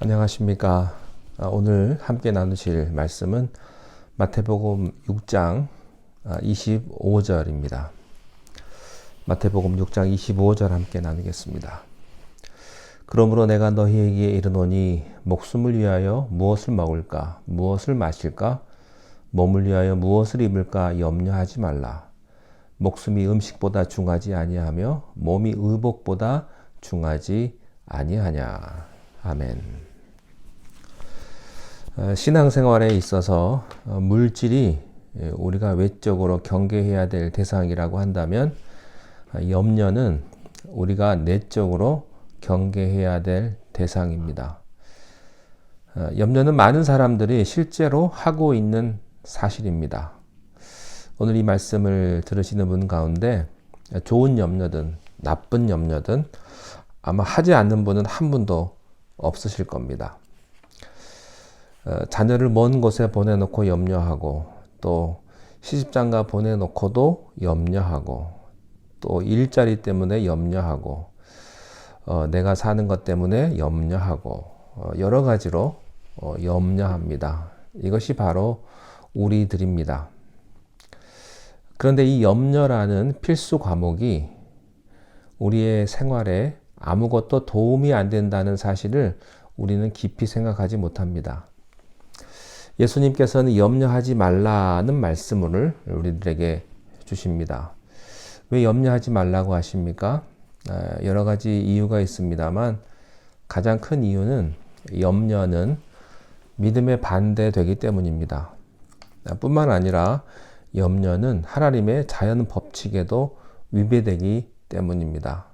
안녕하십니까. 오늘 함께 나누실 말씀은 마태복음 6장 25절입니다. 마태복음 6장 25절 함께 나누겠습니다. 그러므로 내가 너희에게 이르노니 목숨을 위하여 무엇을 먹을까, 무엇을 마실까, 몸을 위하여 무엇을 입을까 염려하지 말라. 목숨이 음식보다 중하지 아니하며 몸이 의복보다 중하지 아니하냐. 아멘. 신앙생활에 있어서 물질이 우리가 외적으로 경계해야 될 대상이라고 한다면 염려는 우리가 내적으로 경계해야 될 대상입니다. 염려는 많은 사람들이 실제로 하고 있는 사실입니다. 오늘 이 말씀을 들으시는 분 가운데 좋은 염려든 나쁜 염려든 아마 하지 않는 분은 한 분도 없으실 겁니다. 자녀를 먼 곳에 보내놓고 염려하고, 또 시집장가 보내놓고도 염려하고, 또 일자리 때문에 염려하고, 내가 사는 것 때문에 염려하고, 여러 가지로 염려합니다. 이것이 바로 우리들입니다. 그런데 이 염려라는 필수 과목이 우리의 생활에 아무것도 도움이 안 된다는 사실을 우리는 깊이 생각하지 못합니다. 예수님께서는 염려하지 말라는 말씀을 우리들에게 주십니다. 왜 염려하지 말라고 하십니까? 여러 가지 이유가 있습니다만 가장 큰 이유는 염려는 믿음에 반대되기 때문입니다. 뿐만 아니라 염려는 하나님의 자연 법칙에도 위배되기 때문입니다.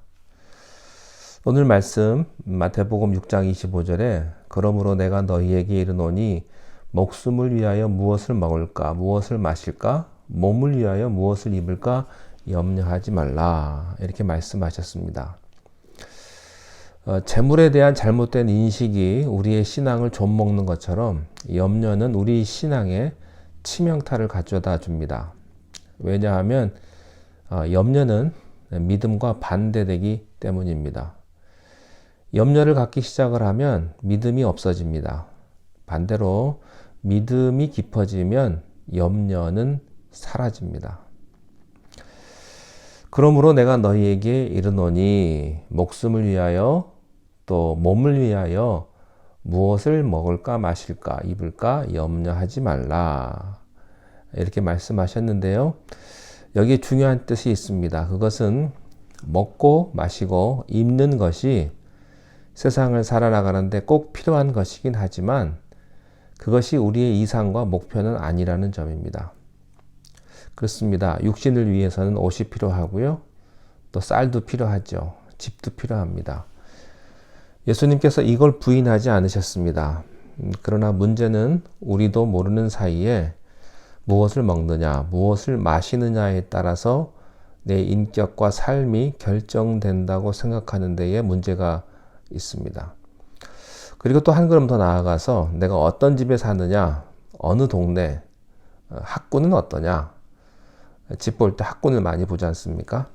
오늘 말씀 마태복음 6장 25절에 그러므로 내가 너희에게 이르노니 목숨을 위하여 무엇을 먹을까, 무엇을 마실까, 몸을 위하여 무엇을 입을까 염려하지 말라 이렇게 말씀하셨습니다. 재물에 대한 잘못된 인식이 우리의 신앙을 좀먹는 것처럼 염려는 우리 신앙에 치명타를 가져다 줍니다. 왜냐하면 염려는 믿음과 반대되기 때문입니다. 염려를 갖기 시작을 하면 믿음이 없어집니다. 반대로 믿음이 깊어지면 염려는 사라집니다. 그러므로 내가 너희에게 이르노니 목숨을 위하여 또 몸을 위하여 무엇을 먹을까 마실까 입을까 염려하지 말라 이렇게 말씀하셨는데요. 여기에 중요한 뜻이 있습니다. 그것은 먹고 마시고 입는 것이 세상을 살아나가는데 꼭 필요한 것이긴 하지만 그것이 우리의 이상과 목표는 아니라는 점입니다. 그렇습니다. 육신을 위해서는 옷이 필요하고요. 또 쌀도 필요하죠. 집도 필요합니다. 예수님께서 이걸 부인하지 않으셨습니다. 그러나 문제는 우리도 모르는 사이에 무엇을 먹느냐, 무엇을 마시느냐에 따라서 내 인격과 삶이 결정된다고 생각하는 데에 문제가 있습니다. 그리고 또 한 걸음 더 나아가서 내가 어떤 집에 사느냐, 어느 동네, 학군은 어떠냐, 집 볼 때 학군을 많이 보지 않습니까?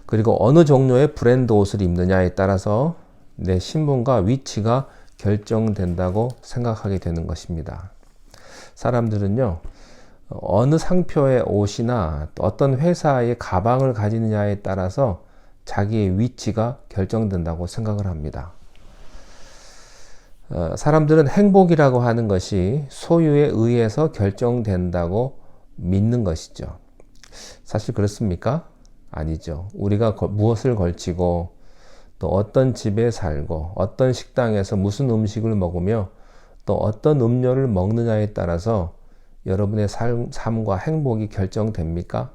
그리고 어느 종류의 브랜드 옷을 입느냐에 따라서 내 신분과 위치가 결정된다고 생각하게 되는 것입니다. 사람들은요, 어느 상표의 옷이나 또 어떤 회사의 가방을 가지느냐에 따라서 자기의 위치가 결정된다고 생각을 합니다. 사람들은 행복이라고 하는 것이 소유에 의해서 결정된다고 믿는 것이죠. 사실 그렇습니까? 아니죠. 우리가 무엇을 걸치고 또 어떤 집에 살고 어떤 식당에서 무슨 음식을 먹으며 또 어떤 음료를 먹느냐에 따라서 여러분의 삶과 행복이 결정됩니까?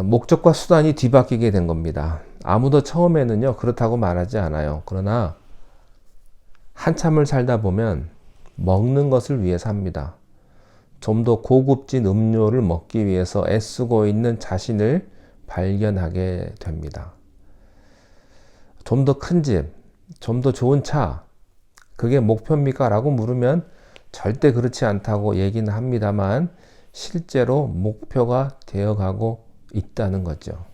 목적과 수단이 뒤바뀌게 된 겁니다. 아무도 처음에는요 그렇다고 말하지 않아요. 그러나 한참을 살다 보면 먹는 것을 위해 삽니다. 좀 더 고급진 음료를 먹기 위해서 애쓰고 있는 자신을 발견하게 됩니다. 좀 더 큰 집, 좀 더 좋은 차, 그게 목표입니까? 라고 물으면 절대 그렇지 않다고 얘기는 합니다만 실제로 목표가 되어가고 있다는 거죠.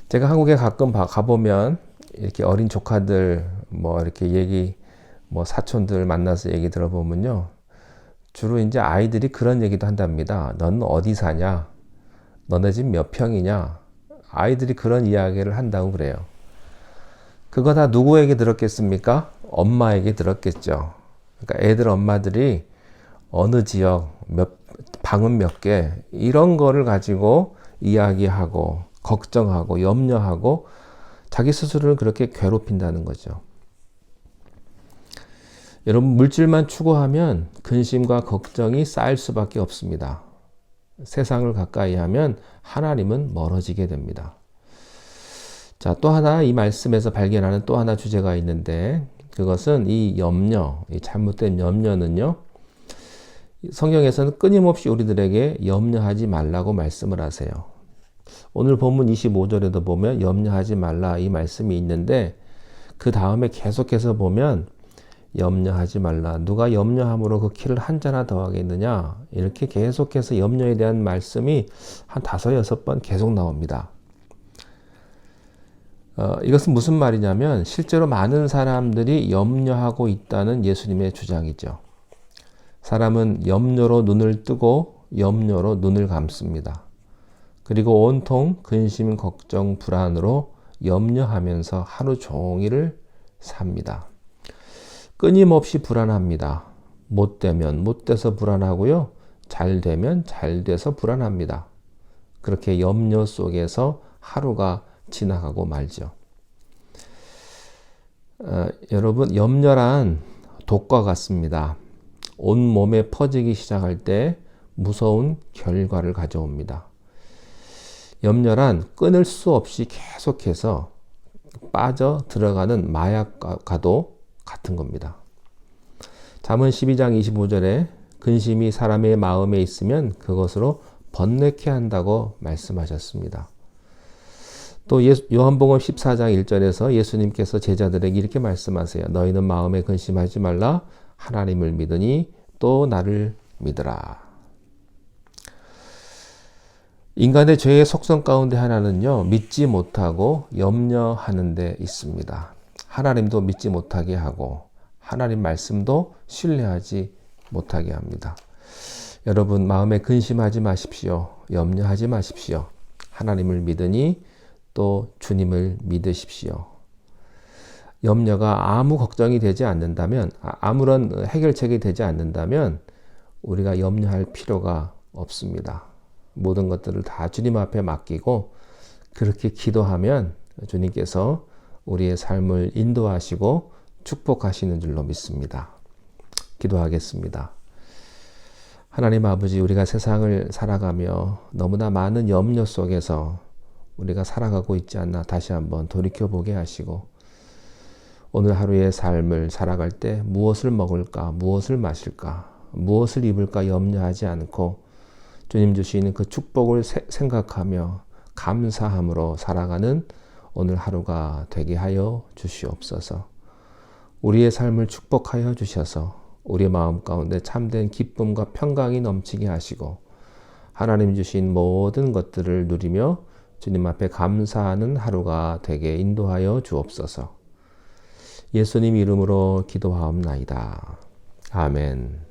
제가 한국에 가끔 가보면 이렇게 어린 조카들 뭐 이렇게 얘기 뭐 사촌들 만나서 얘기 들어보면요. 주로 이제 아이들이 그런 얘기도 한답니다. 넌 어디 사냐? 너네 집 몇 평이냐? 아이들이 그런 이야기를 한다고 그래요. 그거 다 누구에게 들었겠습니까? 엄마에게 들었겠죠. 그러니까 애들 엄마들이 어느 지역, 방은 몇 개, 이런 거를 가지고 이야기하고, 걱정하고, 염려하고, 자기 스스로를 그렇게 괴롭힌다는 거죠. 여러분, 물질만 추구하면 근심과 걱정이 쌓일 수밖에 없습니다. 세상을 가까이 하면 하나님은 멀어지게 됩니다. 자, 또 하나 이 말씀에서 발견하는 또 하나 주제가 있는데, 그것은 이 염려, 이 잘못된 염려는요, 성경에서는 끊임없이 우리들에게 염려하지 말라고 말씀을 하세요. 오늘 본문 25절에도 보면 염려하지 말라 이 말씀이 있는데, 그 다음에 계속해서 보면 염려하지 말라. 누가 염려함으로 그 키를 한 자나 더하겠느냐. 이렇게 계속해서 염려에 대한 말씀이 한 5-6번 계속 나옵니다. 이것은 무슨 말이냐면 실제로 많은 사람들이 염려하고 있다는 예수님의 주장이죠. 사람은 염려로 눈을 뜨고 염려로 눈을 감습니다. 그리고 온통 근심, 걱정, 불안으로 염려하면서 하루 종일을 삽니다. 끊임없이 불안합니다. 못 되면 못 돼서 불안하고요. 잘 되면 잘 돼서 불안합니다. 그렇게 염려 속에서 하루가 지나가고 말죠. 여러분, 염려란 독과 같습니다. 온 몸에 퍼지기 시작할 때 무서운 결과를 가져옵니다. 염려란 끊을 수 없이 계속해서 빠져 들어가는 마약과도 같은 겁니다. 잠언 12장 25절에 근심이 사람의 마음에 있으면 그것으로 번뇌케 한다고 말씀하셨습니다. 또 요한복음 14장 1절에서 예수님께서 제자들에게 이렇게 말씀하세요. 너희는 마음에 근심하지 말라. 하나님을 믿으니 또 나를 믿으라. 인간의 죄의 속성 가운데 하나는요, 믿지 못하고 염려하는 데 있습니다. 하나님도 믿지 못하게 하고 하나님 말씀도 신뢰하지 못하게 합니다. 여러분, 마음에 근심하지 마십시오. 염려하지 마십시오. 하나님을 믿으니 또 주님을 믿으십시오. 염려가 아무 걱정이 되지 않는다면, 아무런 해결책이 되지 않는다면 우리가 염려할 필요가 없습니다. 모든 것들을 다 주님 앞에 맡기고 그렇게 기도하면 주님께서 우리의 삶을 인도하시고 축복하시는 줄로 믿습니다. 기도하겠습니다. 하나님 아버지, 우리가 세상을 살아가며 너무나 많은 염려 속에서 우리가 살아가고 있지 않나 다시 한번 돌이켜보게 하시고, 오늘 하루의 삶을 살아갈 때 무엇을 먹을까, 무엇을 마실까, 무엇을 입을까 염려하지 않고 주님 주시는 그 축복을 생각하며 감사함으로 살아가는 오늘 하루가 되게 하여 주시옵소서. 우리의 삶을 축복하여 주셔서 우리의 마음 가운데 참된 기쁨과 평강이 넘치게 하시고 하나님 주신 모든 것들을 누리며 주님 앞에 감사하는 하루가 되게 인도하여 주옵소서. 예수님 이름으로 기도하옵나이다. 아멘.